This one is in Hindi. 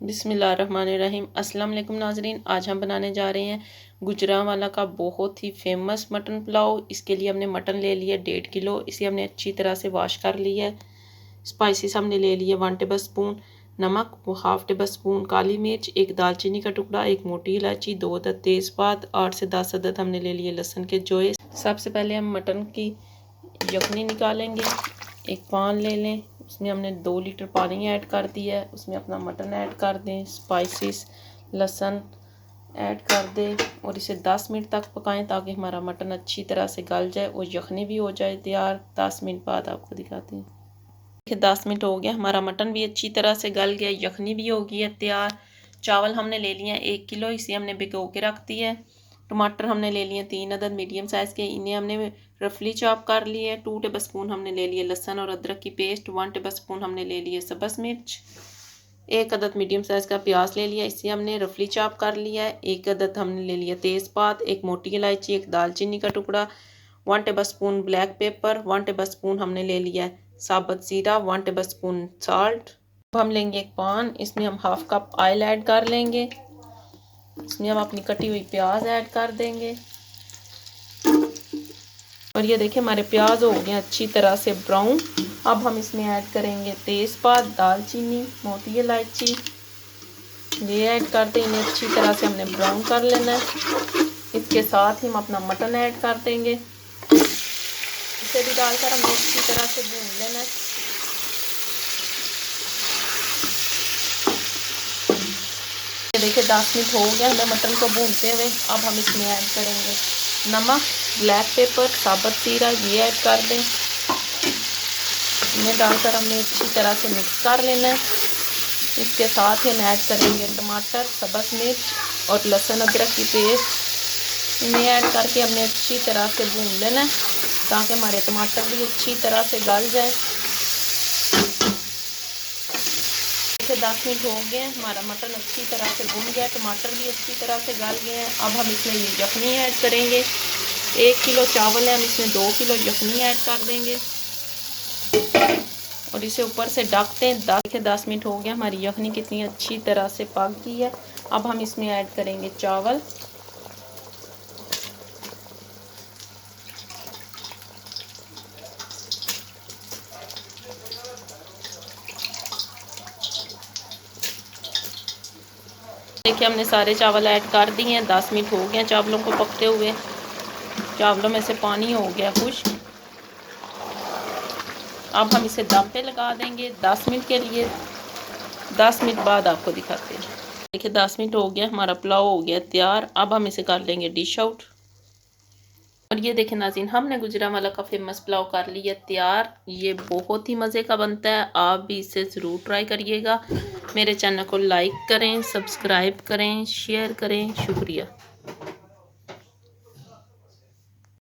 बिस्मिल्लाहिर्रहमानिर्रहीम। अस्सलाम वालेकुम नाजरीन, आज हम बनाने जा रहे हैं गुजरांवाला का बहुत ही फेमस मटन पुलाव। इसके लिए हमने मटन ले लिया 1.5 किलो। इसे हमने अच्छी तरह से वॉश कर लिया है। स्पाइसेस हमने ले लिए 1 टेबल स्पून नमक, 1/2 टेबल स्पून काली मिर्च, 1 दालचीनी का टुकड़ा, 1 मोटी इलायची, 2 अदद तेज़पात, 8 से 10 अदद हमने ले लिए लहसुन के जोए। सबसे पहले हम मटन की यखनी निकालेंगे। एक पान ले लें, उसमें हमने 2 लीटर पानी ऐड कर दिया है। उसमें अपना मटन ऐड कर दें, स्पाइसेस, लहसुन ऐड कर दें और इसे 10 मिनट तक पकाएं ताकि हमारा मटन अच्छी तरह से गल जाए और यखनी भी हो जाए तैयार। 10 मिनट बाद आपको दिखाते हैं। देखिए 10 मिनट हो गया, हमारा मटन भी अच्छी तरह से गल गया, यखनी भी हो गई है तैयार। चावल हमने ले लिए हैं 1 किलो, इसे हमने भिगो के रख दिया है। टमाटर हमने ले लिए 3 अदद मीडियम साइज़ के, इन्हें हमने रफली चॉप कर लिए। 2 टेबल स्पून हमने ले लिए लहसुन और अदरक की पेस्ट। 1 टेबल स्पून हमने ले लिए सब्ज़ मिर्च। 1 अदद मीडियम साइज़ का प्याज ले लिया, इसे हमने रफली चॉप कर लिया है। 1 अदद हमने ले लिया तेज़पात, 1 मोटी इलायची, 1 दालचीनी का टुकड़ा, 1 table spoon black pepper, 1 table spoon हमने ले लिया है साबुत ज़ीरा, 1 टेबल स्पून साल्ट। अब हम लेंगे एक पैन, इसमें हम 1/2 कप ऑयल ऐड कर लेंगे। इसमें हम अपनी कटी हुई प्याज ऐड कर देंगे और ये देखिए हमारे प्याज हो गए अच्छी तरह से ब्राउन। अब हम इसमें ऐड करेंगे तेज़पात, दालचीनी, मोटी इलायची, ये ऐड करते हैं। इन्हें अच्छी तरह से हमने ब्राउन कर लेना है। इसके साथ ही हम अपना मटन ऐड कर देंगे, इसे भी डालकर हमें अच्छी तरह से भून लेना है। देखिए 10 मिनट हो गया हमें मटन को भूनते हुए। अब हम इसमें ऐड करेंगे नमक, ब्लैक पेपर, साबुत ज़ीरा, ये ऐड कर दें। इन्हें डालकर हमने अच्छी तरह से मिक्स कर लेना है। इसके साथ ही हम ऐड करेंगे टमाटर, सब्ज़ मिर्च और लहसुन अदरक की पेस्ट। इन्हें ऐड करके हमने अच्छी तरह से भून लेना है ताकि हमारे टमाटर भी अच्छी तरह से गल जाए। 10 मिनट हो गए हैं, हमारा मटन अच्छी तरह से भून गया, टमाटर भी अच्छी तरह से गल गए हैं। अब हम इसमें ये यखनी ऐड करेंगे। 1 किलो चावल है, हम इसमें 2 किलो यखनी ऐड कर देंगे और इसे ऊपर से ढक दें। 10 मिनट हो गया, हमारी यखनी कितनी अच्छी तरह से पक गई है। अब हम इसमें ऐड करेंगे चावल। देखिए हमने सारे चावल ऐड कर दिए हैं। 10 मिनट हो गए चावलों को पकते हुए। चावलों में से पानी हो गया खुश्क। अब हम इसे दम पे लगा देंगे 10 मिनट के लिए। 10 मिनट बाद आपको दिखाते हैं। देखिए 10 मिनट हो गया, हमारा पुलाव हो गया तैयार। अब हम इसे कर लेंगे डिश आउट। और ये देखें नाज़रीन, हमने गुजरांवाला का फेमस पुलाव कर लिया तैयार। ये बहुत ही मज़े का बनता है, आप भी इसे ज़रूर ट्राई करिएगा। मेरे चैनल को लाइक करें, सब्सक्राइब करें, शेयर करें। शुक्रिया।